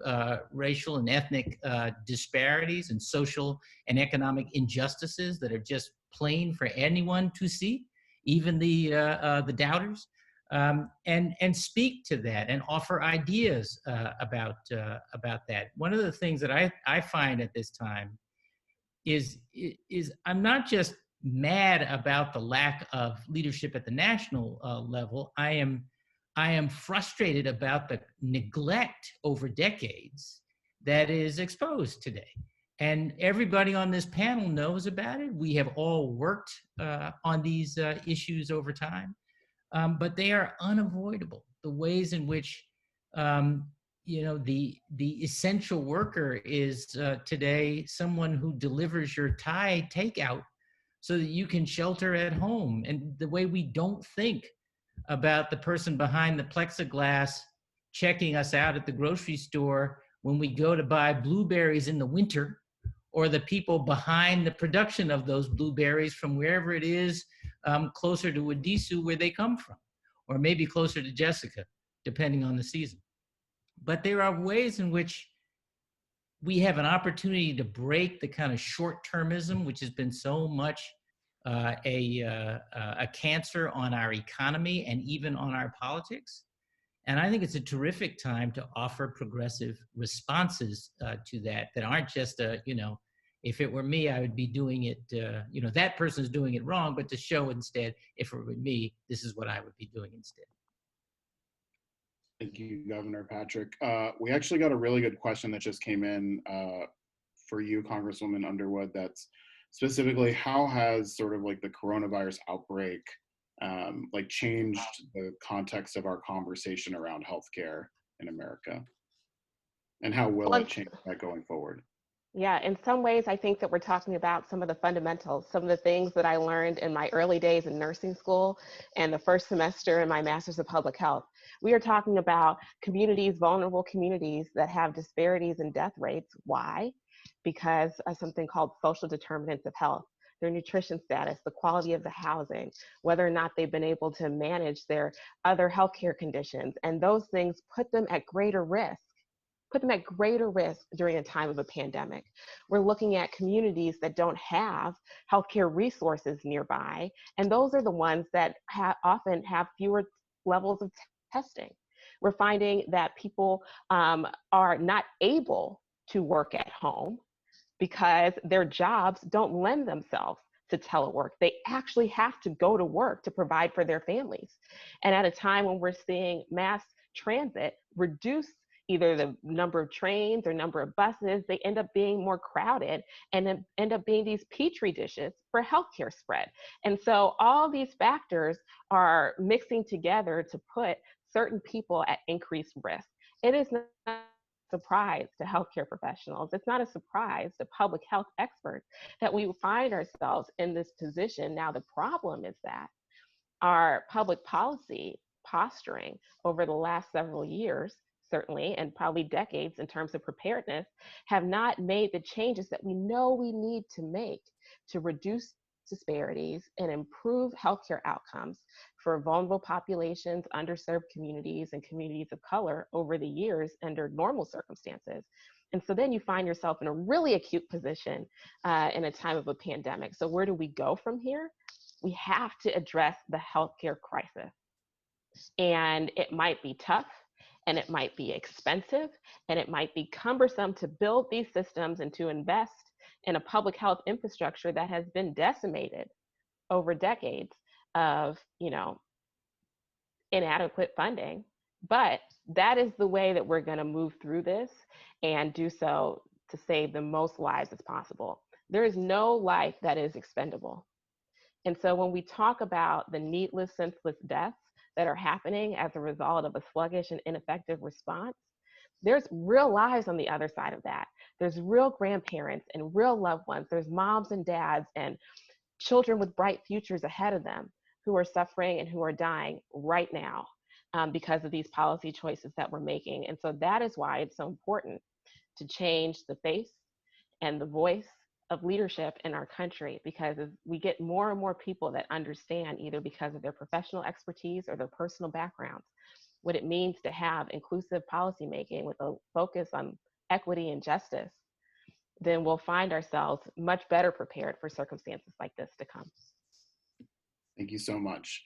racial and ethnic disparities and social and economic injustices that are just plain for anyone to see, even the doubters, and speak to that and offer ideas about that. One of the things that I find at this time is I'm not just mad about the lack of leadership at the national level. I am frustrated about the neglect over decades that is exposed today. And everybody on this panel knows about it. We have all worked on these issues over time, but they are unavoidable. The ways in which the essential worker is today someone who delivers your Thai takeout so that you can shelter at home, and the way we don't think about the person behind the plexiglass checking us out at the grocery store when we go to buy blueberries in the winter, or the people behind the production of those blueberries from wherever it is, closer to Addisu where they come from, or maybe closer to Jessica, depending on the season. But there are ways in which we have an opportunity to break the kind of short-termism, which has been so much a cancer on our economy and even on our politics. And I think it's a terrific time to offer progressive responses to that aren't just if it were me, I would be doing it, that person's doing it wrong, but to show instead, if it were me, this is what I would be doing instead. Thank you, Governor Patrick. We actually got a really good question that just came in for you, Congresswoman Underwood, that's specifically how has sort of like the coronavirus outbreak changed the context of our conversation around healthcare in America? And how will it change that going forward? Yeah, in some ways, I think that we're talking about some of the fundamentals, some of the things that I learned in my early days in nursing school and the first semester in my master's of public health. We are talking about communities, vulnerable communities that have disparities in death rates. Why? Because of something called social determinants of health, their nutrition status, the quality of the housing, whether or not they've been able to manage their other healthcare conditions. And those things put them at greater risk during a time of a pandemic. We're looking at communities that don't have healthcare resources nearby, and those are the ones that often have fewer levels of testing. We're finding that people are not able to work at home because their jobs don't lend themselves to telework. They actually have to go to work to provide for their families. And at a time when we're seeing mass transit reduce either the number of trains or number of buses, they end up being more crowded and then end up being these petri dishes for healthcare spread. And so all these factors are mixing together to put certain people at increased risk. It is not a surprise to healthcare professionals. It's not a surprise to public health experts that we find ourselves in this position. Now, the problem is that our public policy posturing over the last several years, certainly, and probably decades in terms of preparedness, have not made the changes that we know we need to make to reduce disparities and improve healthcare outcomes for vulnerable populations, underserved communities, and communities of color over the years under normal circumstances. And so then you find yourself in a really acute position in a time of a pandemic. So where do we go from here? We have to address the healthcare crisis. And it might be tough, and it might be expensive, and it might be cumbersome to build these systems and to invest in a public health infrastructure that has been decimated over decades of, inadequate funding. But that is the way that we're going to move through this and do so to save the most lives as possible. There is no life that is expendable. And so when we talk about the needless, senseless deaths that are happening as a result of a sluggish and ineffective response, there's real lives on the other side of that. There's real grandparents and real loved ones. There's moms and dads and children with bright futures ahead of them who are suffering and who are dying right now because of these policy choices that we're making. And so that is why it's so important to change the face and the voice of leadership in our country, because as we get more and more people that understand, either because of their professional expertise or their personal backgrounds, what it means to have inclusive policymaking with a focus on equity and justice, then we'll find ourselves much better prepared for circumstances like this to come. Thank you so much.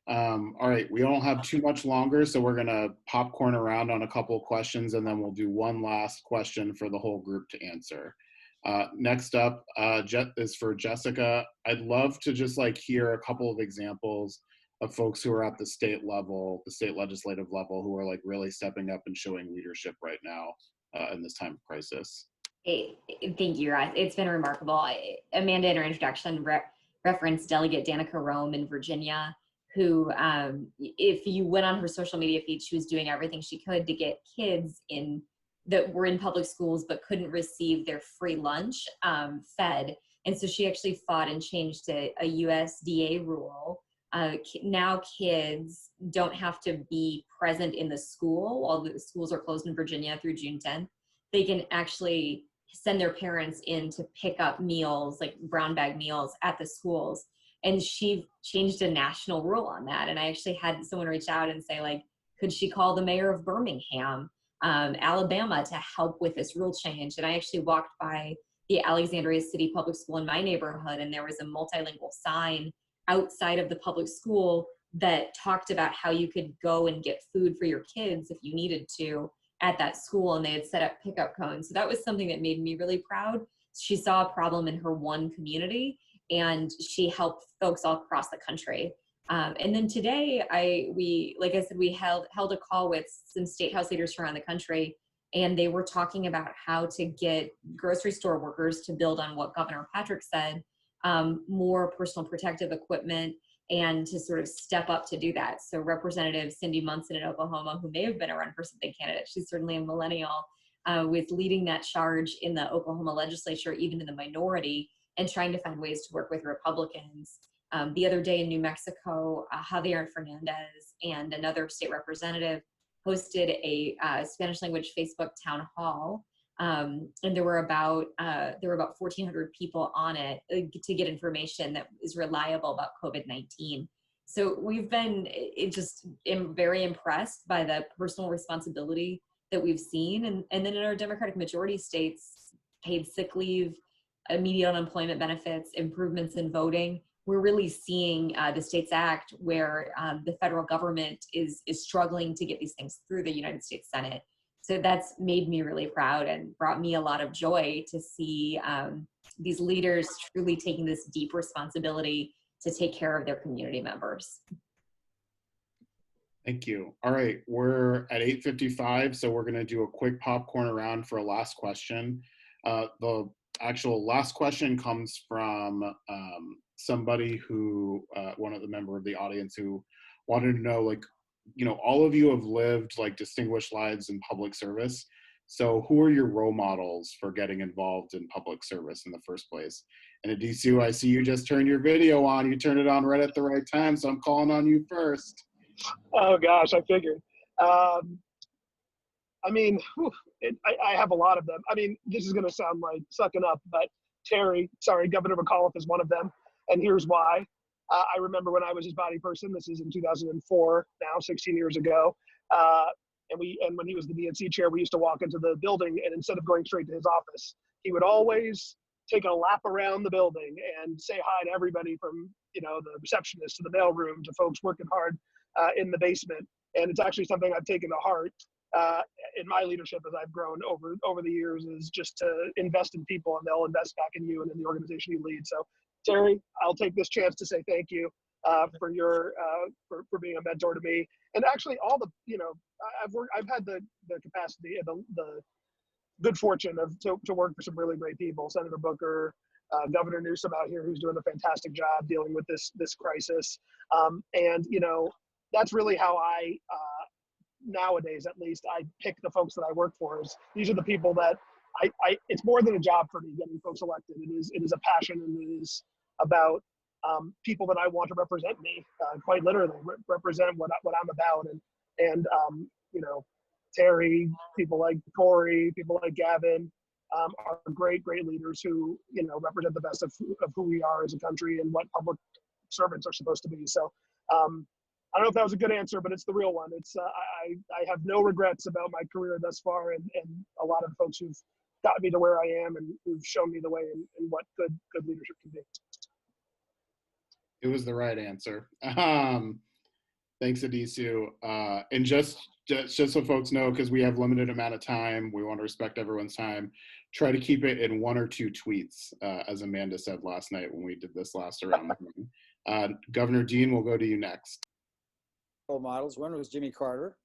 All right, we don't have too much longer, so we're gonna popcorn around on a couple of questions, and then we'll do one last question for the whole group to answer. Next up is for Jessica. I'd love to just like hear a couple of examples of folks who are at the state level, the state legislative level, who are like really stepping up and showing leadership right now in this time of crisis. Thank you, Ross. It's been remarkable. Amanda, in her introduction, referenced Delegate Danica Rome in Virginia, who, if you went on her social media feed, she was doing everything she could to get kids that were in public schools but couldn't receive their free lunch fed. And so she actually fought and changed a USDA rule. Now kids don't have to be present in the school while the schools are closed in Virginia through June 10th. They can actually send their parents in to pick up meals, like brown bag meals at the schools. And she changed a national rule on that. And I actually had someone reach out and say, like, could she call the mayor of Birmingham, Alabama, to help with this rule change? And I actually walked by the Alexandria City Public School in my neighborhood, and there was a multilingual sign outside of the public school that talked about how you could go and get food for your kids if you needed to at that school, and they had set up pickup cones. So that was something that made me really proud. She saw a problem in her one community, and she helped folks all across the country. And then today, we held a call with some state house leaders from around the country, and they were talking about how to get grocery store workers to build on what Governor Patrick said, more personal protective equipment, and to sort of step up to do that. So Representative Cindy Munson in Oklahoma, who may have been a run for something candidate, she's certainly a millennial, with leading that charge in the Oklahoma legislature, even in the minority, and trying to find ways to work with Republicans. The other day in New Mexico, Javier Fernandez and another state representative hosted a Spanish language Facebook town hall. And there were about 1,400 people on it to get information that is reliable about COVID-19. So I'm very impressed by the personal responsibility that we've seen. And then in our Democratic majority states, paid sick leave, immediate unemployment benefits, improvements in voting, we're really seeing the States Act where the federal government is struggling to get these things through the United States Senate. So that's made me really proud and brought me a lot of joy to see these leaders truly taking this deep responsibility to take care of their community members. Thank you. All right, we're at 8:55, so we're gonna do a quick popcorn around for a last question. The actual last question comes from somebody who, one of the member of the audience, who wanted to know, like, you know, all of you have lived like distinguished lives in public service. So who are your role models for getting involved in public service in the first place? And Addisu, I see you just turned your video on. You turned it on right at the right time, so I'm calling on you first. Oh gosh, I figured. I mean, I have a lot of them. I mean, this is going to sound like sucking up, but Governor McAuliffe is one of them. And here's why. I remember when I was his body person, this is in 2004, now 16 years ago. And when he was the DNC chair, we used to walk into the building, and instead of going straight to his office, he would always take a lap around the building and say hi to everybody, from, you know, the receptionist to the mailroom to folks working hard in the basement. And it's actually something I've taken to heart in my leadership as I've grown over the years, is just to invest in people, and they'll invest back in you and in the organization you lead. So Terry, I'll take this chance to say thank you for your for being a mentor to me. And actually all the, you know, I've had the capacity and the good fortune to work for some really great people. Senator Booker, Governor Newsom out here, who's doing a fantastic job dealing with this crisis. And, you know, that's really how I nowadays, at least, I pick the folks that I work for. These are the people that it's more than a job for me getting folks elected. It is a passion, and it is about people that I want to represent me, quite literally represent what I'm about. And you know, Terry, people like Corey, people like Gavin, are great leaders who, you know, represent the best of who we are as a country and what public servants are supposed to be. So I don't know if that was a good answer, but it's the real one. It's I have no regrets about my career thus far, and a lot of folks who've got me to where I am and who've shown me the way and what good leadership can be. It was the right answer. Thanks, Addisu. And just so folks know, because we have limited amount of time, we want to respect everyone's time. Try to keep it in 1 or 2 tweets, as Amanda said last night when we did this last around. Governor Dean, we'll go to you next. Role models. One was Jimmy Carter.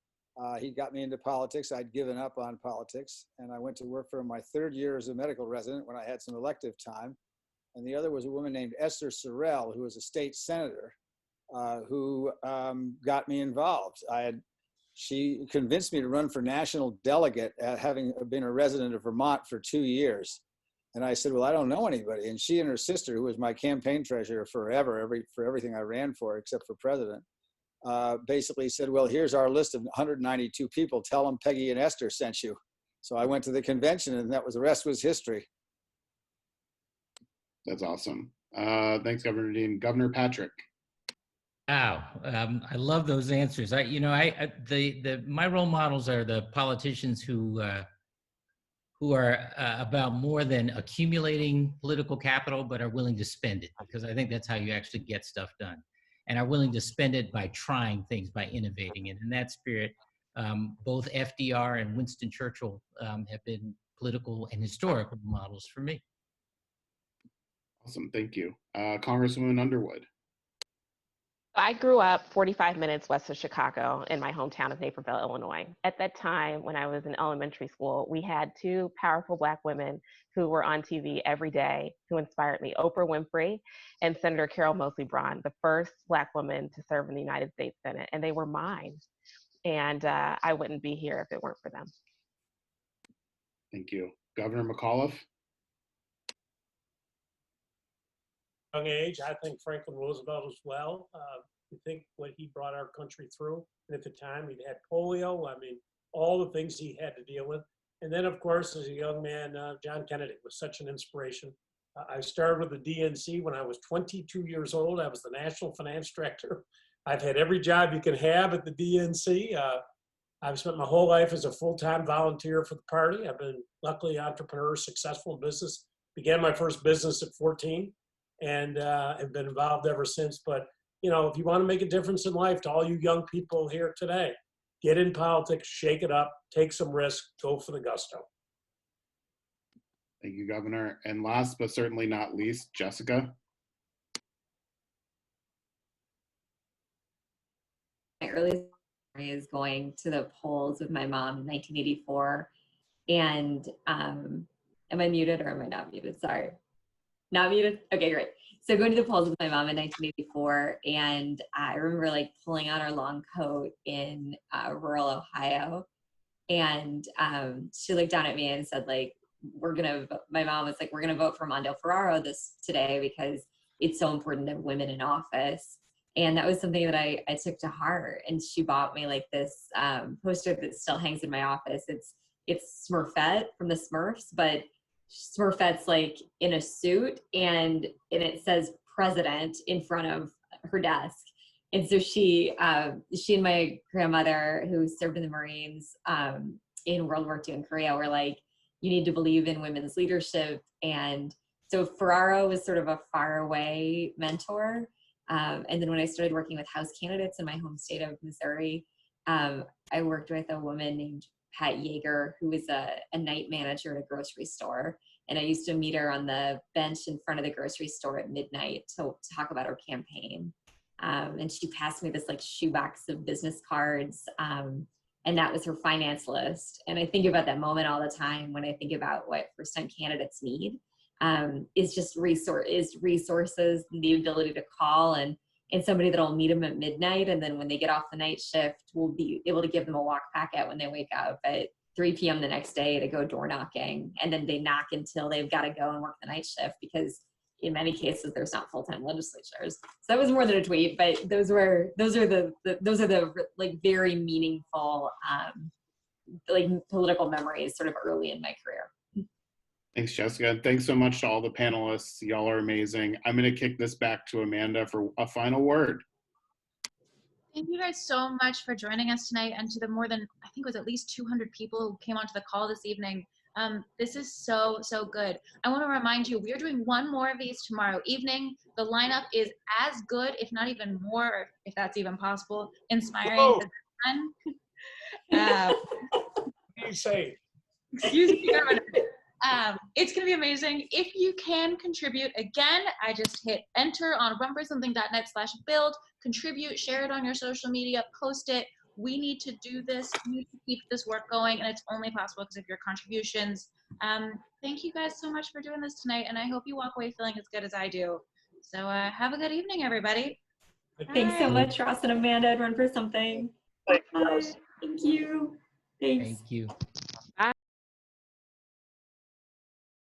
He got me into politics. I'd given up on politics, and I went to work for him my 3rd year as a medical resident when I had some elective time. And the other was a woman named Esther Sorrell, who was a state senator, who got me involved. She convinced me to run for national delegate, having been a resident of Vermont for 2 years. And I said, well, I don't know anybody. And she and her sister, who was my campaign treasurer forever, for everything I ran for except for president, basically said, well, here's our list of 192 people. Tell them Peggy and Esther sent you. So I went to the convention, and the rest was history. That's awesome. Thanks, Governor Dean. Governor Patrick. Wow, I love those answers. My role models are the politicians who are about more than accumulating political capital, but are willing to spend it, because I think that's how you actually get stuff done, and are willing to spend it by trying things, by innovating. And in that spirit, both FDR and Winston Churchill have been political and historical models for me. Awesome, thank you. Congresswoman Underwood. I grew up 45 minutes west of Chicago in my hometown of Naperville, Illinois. At that time, when I was in elementary school, we had 2 powerful Black women who were on TV every day who inspired me, Oprah Winfrey and Senator Carol Moseley Braun, the first Black woman to serve in the United States Senate, and they were mine. And I wouldn't be here if it weren't for them. Thank you. Governor McAuliffe. Young age, I think Franklin Roosevelt as well. You think what he brought our country through, and at the time he'd had polio. I mean, all the things he had to deal with. And then, of course, as a young man, John Kennedy was such an inspiration. I started with the DNC when I was 22 years old. I was the national finance director. I've had every job you can have at the DNC. I've spent my whole life as a full-time volunteer for the party. I've been luckily entrepreneur, successful in business. Began my first business at 14. And have been involved ever since. But, you know, if you want to make a difference in life, to all you young people here today, get in politics, shake it up, take some risk, go for the gusto. Thank you, Governor. And last but certainly not least, Jessica. My earliest memory is going to the polls with my mom in 1984. And am I muted or am I not muted? Sorry. Not muted? Okay, great. So going to the polls with my mom in 1984, and I remember like pulling on her long coat in rural Ohio, and she looked down at me and said, like, my mom was like, we're gonna vote for Mondale Ferraro today because it's so important to have women in office. And that was something that I took to heart. And she bought me like this poster that still hangs in my office. It's Smurfette from the Smurfs, but Smurfette's like in a suit, and it says president in front of her desk. And so she and my grandmother, who served in the Marines in World War II in Korea, were like, you need to believe in women's leadership. And so Ferraro was sort of a faraway mentor. And then when I started working with House candidates in my home state of Missouri, I worked with a woman named Pat Yeager, who was a night manager at a grocery store. And I used to meet her on the bench in front of the grocery store at midnight to talk about her campaign. And she passed me this like shoebox of business cards. And that was her finance list. And I think about that moment all the time when I think about what first-time candidates need, is just resources, the ability to call. And and somebody that'll meet them at midnight. And then when they get off the night shift, we'll be able to give them a walk packet when they wake up at 3 p.m. the next day to go door knocking. And then they knock until they've got to go and work the night shift, because in many cases there's not full-time legislatures. So that was more than a tweet, but those are the like very meaningful like political memories sort of early in my career. Thanks, Jessica. Thanks so much to all the panelists. Y'all are amazing. I'm going to kick this back to Amanda for a final word. Thank you guys so much for joining us tonight, and to the more than, I think it was at least 200 people who came onto the call this evening. This is so good. I want to remind you, we are doing one more of these tomorrow evening. The lineup is as good, if not even more, if that's even possible, inspiring. Whoa. As Be safe. excuse me, Governor. It's going to be amazing. If you can contribute, again, I just hit enter on runforsomething.net/build, contribute, share it on your social media, post it. We need to do this. We need to keep this work going, and it's only possible because of your contributions. Thank you guys so much for doing this tonight, and I hope you walk away feeling as good as I do. So have a good evening, everybody. Thanks so much, Ross and Amanda, at Run for Something. Thanks, Bye. Ross. Thank you. Thanks. Thank you.